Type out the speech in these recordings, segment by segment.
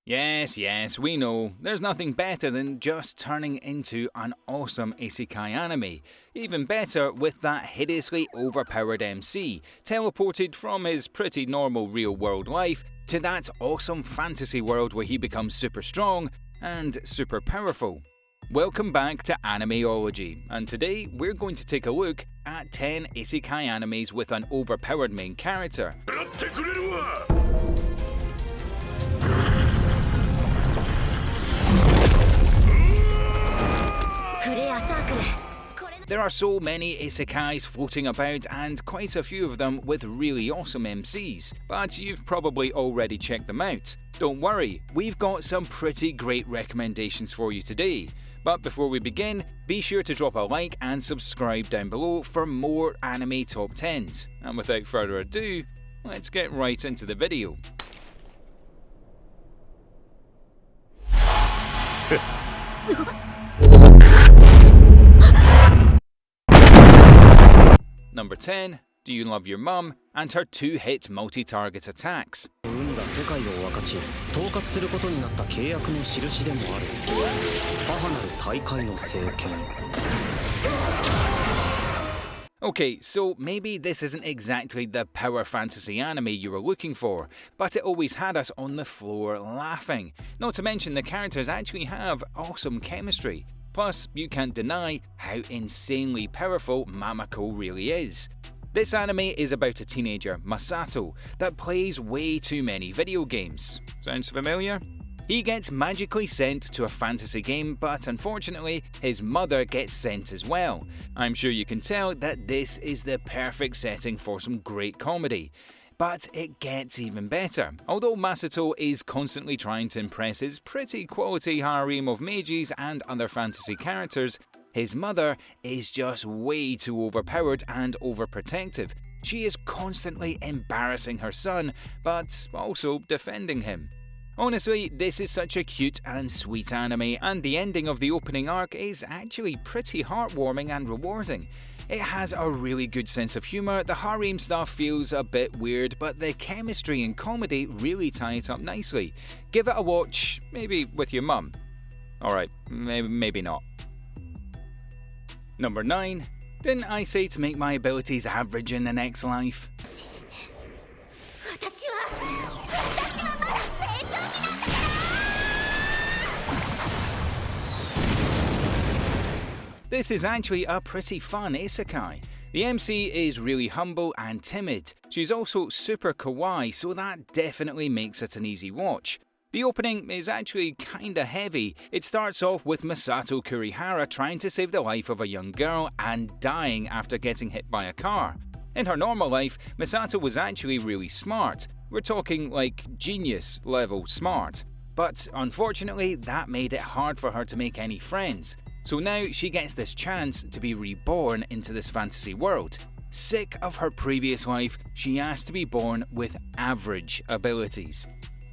Yes, we know. There's nothing better than just turning into an awesome isekai anime. Even better with that hideously overpowered MC, teleported from his pretty normal real-world life to that awesome fantasy world where he becomes super strong and super powerful. Welcome back to Animeology, and today we're going to take a look at 10 isekai animes with an overpowered main character. There are so many isekais floating about and quite a few of them with really awesome MCs, but you've probably already checked them out. Don't worry, we've got some pretty great recommendations for you today. But before we begin, be sure to drop a like and subscribe down below for more anime top 10s. And without further ado, let's get right into the video. Number 10. Do You Love Your Mum? And her 2-hit multi-target attacks. Okay, so maybe this isn't exactly the power fantasy anime you were looking for, but it always had us on the floor laughing. Not to mention the characters actually have awesome chemistry. Plus, you can't deny how insanely powerful Mamako really is. This anime is about a teenager, Masato, that plays way too many video games. Sounds familiar? He gets magically sent to a fantasy game, but unfortunately, his mother gets sent as well. I'm sure you can tell that this is the perfect setting for some great comedy. But it gets even better. Although Masato is constantly trying to impress his pretty quality harem of mages and other fantasy characters, his mother is just way too overpowered and overprotective. She is constantly embarrassing her son, but also defending him. Honestly, this is such a cute and sweet anime, and the ending of the opening arc is actually pretty heartwarming and rewarding. It has a really good sense of humour, the harem stuff feels a bit weird, but the chemistry and comedy really tie it up nicely. Give it a watch, maybe with your mum. Alright, maybe not. Number 9. Didn't I say to make my abilities average in the next life? This is actually a pretty fun isekai. The MC is really humble and timid. She's also super kawaii, so that definitely makes it an easy watch. The opening is actually kinda heavy. It starts off with Masato Kurihara trying to save the life of a young girl and dying after getting hit by a car. In her normal life, Masato was actually really smart. We're talking like genius level smart. But unfortunately, that made it hard for her to make any friends. So now she gets this chance to be reborn into this fantasy world. Sick of her previous life, she asked to be born with average abilities.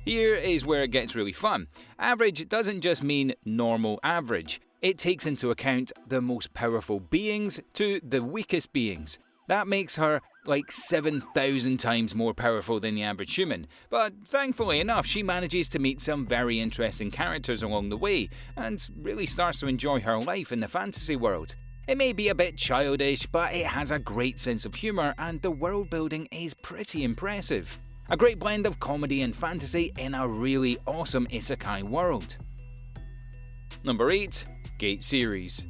Here is where it gets really fun. Average doesn't just mean normal average. It takes into account the most powerful beings to the weakest beings. That makes her like 7,000 times more powerful than the average human, but thankfully enough she manages to meet some very interesting characters along the way, and really starts to enjoy her life in the fantasy world. It may be a bit childish, but it has a great sense of humour and the world building is pretty impressive. A great blend of comedy and fantasy in a really awesome isekai world. Number 8. Gate Series.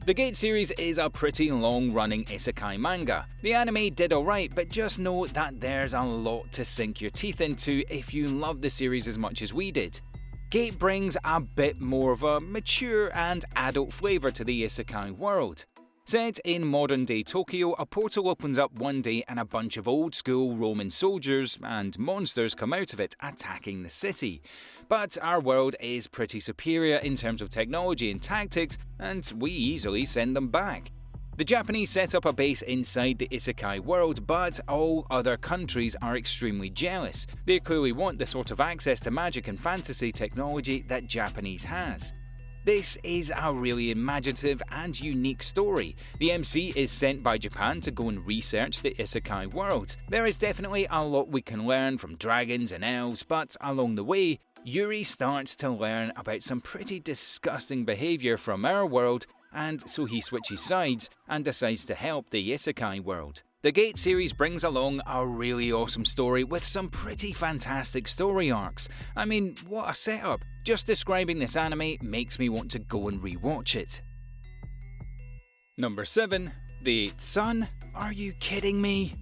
The Gate series is a pretty long-running isekai manga. The anime did alright, but just know that there's a lot to sink your teeth into if you love the series as much as we did. Gate brings a bit more of a mature and adult flavour to the isekai world. Set in modern-day Tokyo, a portal opens up one day and a bunch of old-school Roman soldiers and monsters come out of it, attacking the city. But our world is pretty superior in terms of technology and tactics, and we easily send them back. The Japanese set up a base inside the isekai world, but all other countries are extremely jealous. They clearly want the sort of access to magic and fantasy technology that Japanese has. This is a really imaginative and unique story. The MC is sent by Japan to go and research the Isekai world. There is definitely a lot we can learn from dragons and elves, but along the way, Yuri starts to learn about some pretty disgusting behaviour from our world, and so he switches sides and decides to help the Isekai world. The Gate series brings along a really awesome story with some pretty fantastic story arcs. I mean, what a setup! Just describing this anime makes me want to go and rewatch it. Number 7. The 8th Son? Are you kidding me?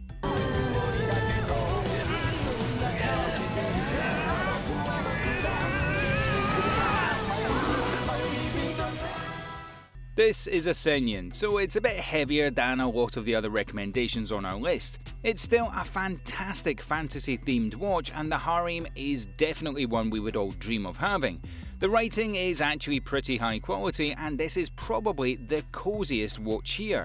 This is a seinen, so it's a bit heavier than a lot of the other recommendations on our list. It's still a fantastic fantasy-themed watch, and the harem is definitely one we would all dream of having. The writing is actually pretty high quality, and this is probably the coziest watch here.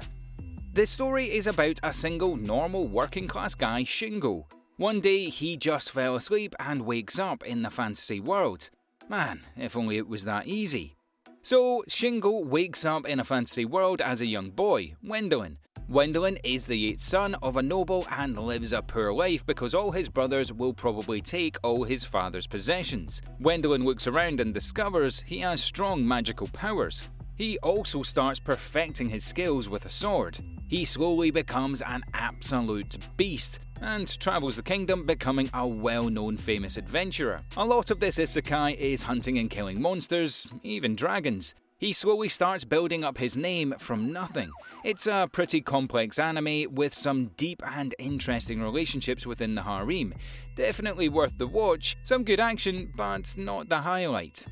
The story is about a single, normal, working-class guy, Shingo. One day, he just fell asleep and wakes up in the fantasy world. Man, if only it was that easy. So, Shingo wakes up in a fantasy world as a young boy, Wendelin. Wendelin is the 8th son of a noble and lives a poor life because all his brothers will probably take all his father's possessions. Wendelin looks around and discovers he has strong magical powers. He also starts perfecting his skills with a sword. He slowly becomes an absolute beast, and travels the kingdom, becoming a well-known famous adventurer. A lot of this isekai is hunting and killing monsters, even dragons. He slowly starts building up his name from nothing. It's a pretty complex anime with some deep and interesting relationships within the harem. Definitely worth the watch, some good action, but not the highlight.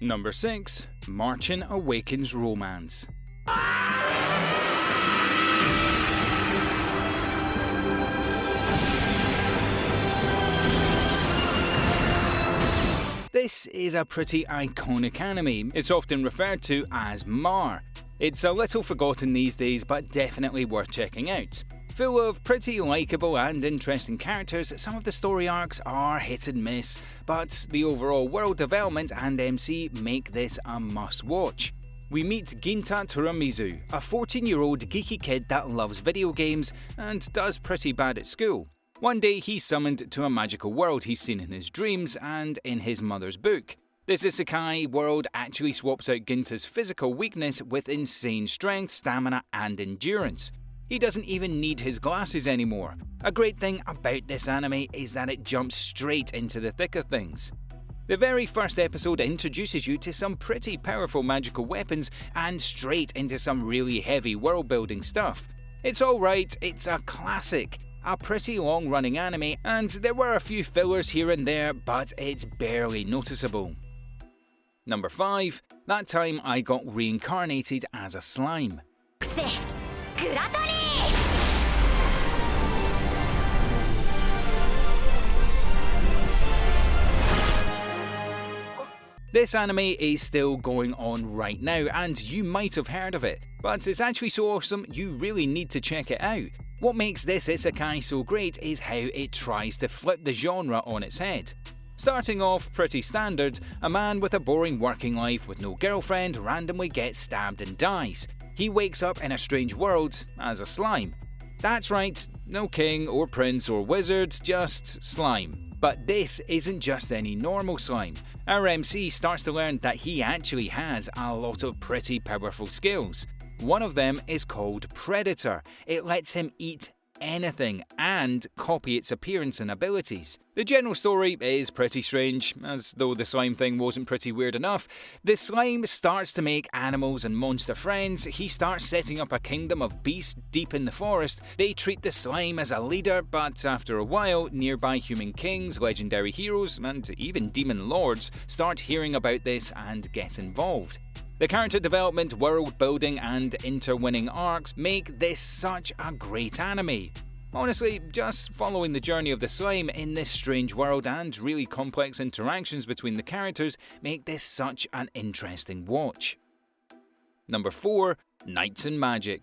Number 6. Marchin Awakens Romance. This is a pretty iconic anime. It's often referred to as Mar. It's a little forgotten these days, but definitely worth checking out. Full of pretty likeable and interesting characters, some of the story arcs are hit and miss, but the overall world development and MC make this a must-watch. We meet Ginta Turamizu, a 14-year-old geeky kid that loves video games and does pretty bad at school. One day he's summoned to a magical world he's seen in his dreams and in his mother's book. This isekai world actually swaps out Ginta's physical weakness with insane strength, stamina and endurance. He doesn't even need his glasses anymore. A great thing about this anime is that it jumps straight into the thick of things. The very first episode introduces you to some pretty powerful magical weapons and straight into some really heavy world building stuff. It's alright, it's a classic. A pretty long-running anime, and there were a few fillers here and there, but it's barely noticeable. Number 5. That time I got reincarnated as a slime. This anime is still going on right now, and you might have heard of it, but it's actually so awesome you really need to check it out. What makes this isekai so great is how it tries to flip the genre on its head. Starting off pretty standard, a man with a boring working life with no girlfriend randomly gets stabbed and dies. He wakes up in a strange world as a slime. That's right, no king or prince or wizard, just slime. But this isn't just any normal slime. Our MC starts to learn that he actually has a lot of pretty powerful skills. One of them is called Predator. It lets him eat anything and copy its appearance and abilities. The general story is pretty strange, as though the slime thing wasn't pretty weird enough. The slime starts to make animals and monster friends. He starts setting up a kingdom of beasts deep in the forest. They treat the slime as a leader, but after a while, nearby human kings, legendary heroes, and even demon lords start hearing about this and get involved. The character development, world building and intertwining arcs make this such a great anime. Honestly, just following the journey of the slime in this strange world and really complex interactions between the characters make this such an interesting watch. Number 4. Knights and Magic.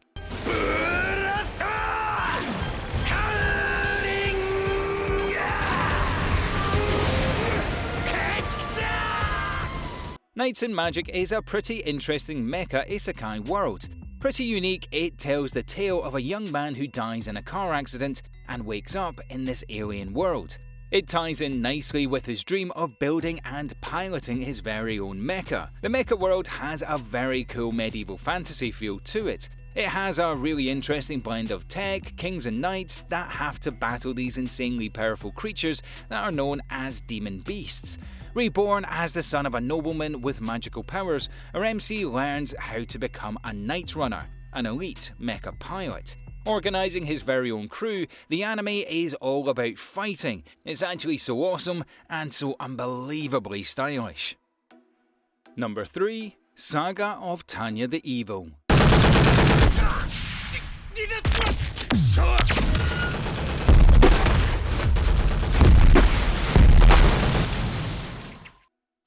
Knights and Magic is a pretty interesting mecha isekai world. Pretty unique, it tells the tale of a young man who dies in a car accident and wakes up in this alien world. It ties in nicely with his dream of building and piloting his very own mecha. The mecha world has a very cool medieval fantasy feel to it. It has a really interesting blend of tech, kings and knights that have to battle these insanely powerful creatures that are known as demon beasts. Reborn as the son of a nobleman with magical powers, our MC learns how to become a Knight Runner, an elite mecha pilot. Organising his very own crew, the anime is all about fighting. It's actually so awesome and so unbelievably stylish. Number 3. Saga of Tanya the Evil.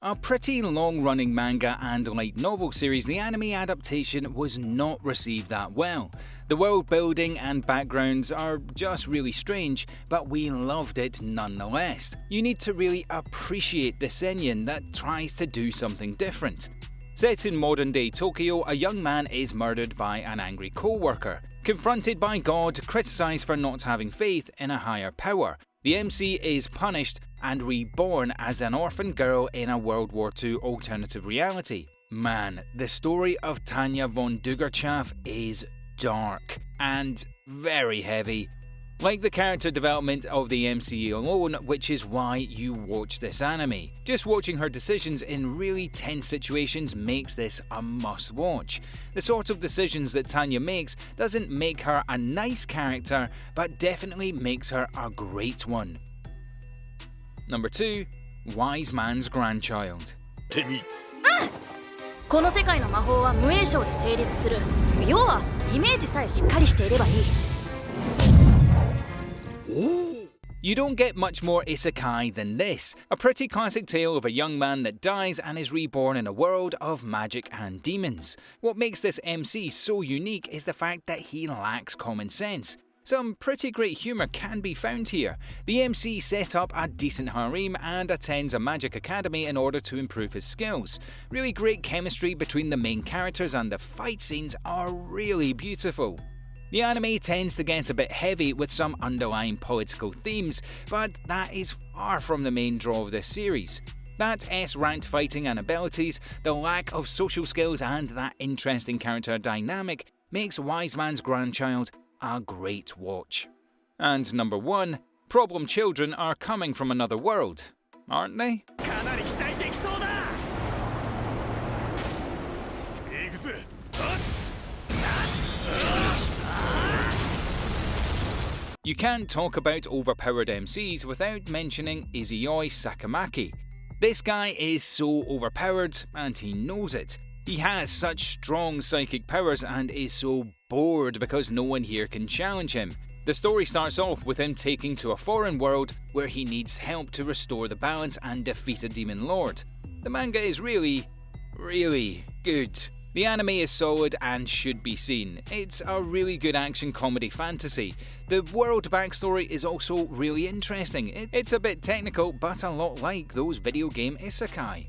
A pretty long-running manga and light novel series, the anime adaptation was not received that well. The world building and backgrounds are just really strange, but we loved it nonetheless. You need to really appreciate the seinen that tries to do something different. Set in modern-day Tokyo, a young man is murdered by an angry co-worker. Confronted by God, criticised for not having faith in a higher power, the MC is punished and reborn as an orphan girl in a World War II alternative reality. Man, the story of Tanya von Dugerchaff is dark and very heavy. Like the character development of the MC alone, which is why you watch this anime. Just watching her decisions in really tense situations makes this a must-watch. The sort of decisions that Tanya makes doesn't make her a nice character, but definitely makes her a great one. Number 2. Wise Man's Grandchild. この世界の魔法は無影響で成立する。要はイメージさえしっかりしていればいい。You don't get much more isekai than this. A pretty classic tale of a young man that dies and is reborn in a world of magic and demons. What makes this MC so unique is the fact that he lacks common sense. Some pretty great humour can be found here. The MC set up a decent harem and attends a magic academy in order to improve his skills. Really great chemistry between the main characters and the fight scenes are really beautiful. The anime tends to get a bit heavy with some underlying political themes, but that is far from the main draw of this series. That S-ranked fighting and abilities, the lack of social skills and that interesting character dynamic makes Wise Man's Grandchild a great watch. And number 1, problem children are coming from another world, aren't they? You can't talk about overpowered MCs without mentioning Izuyoi Sakamaki. This guy is so overpowered and he knows it. He has such strong psychic powers and is so bored because no one here can challenge him. The story starts off with him taking to a foreign world where he needs help to restore the balance and defeat a demon lord. The manga is really good. The anime is solid and should be seen. It's a really good action comedy fantasy. The world backstory is also really interesting. It's a bit technical, but a lot like those video game isekai.